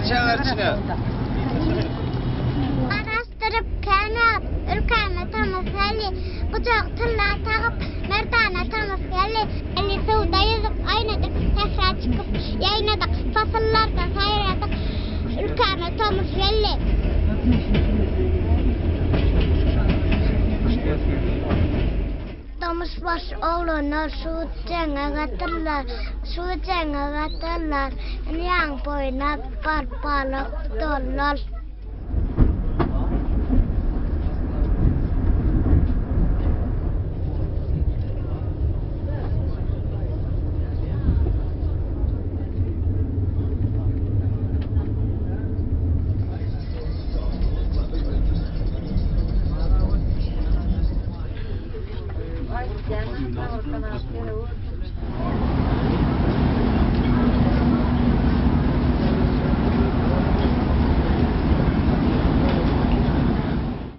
çağırçına. Araştırıp kanat, ülkeme tanısalı, kucak tılla takıp, merdane tanısalı, eli suda yüzüp aynadık, tekrar çıkıp yaynadık, fasıllarda sayradık, ülkeme tanısalı. Thomas baş oğlanlar su cenge gatırlar, yan boyuna parpalık dolar.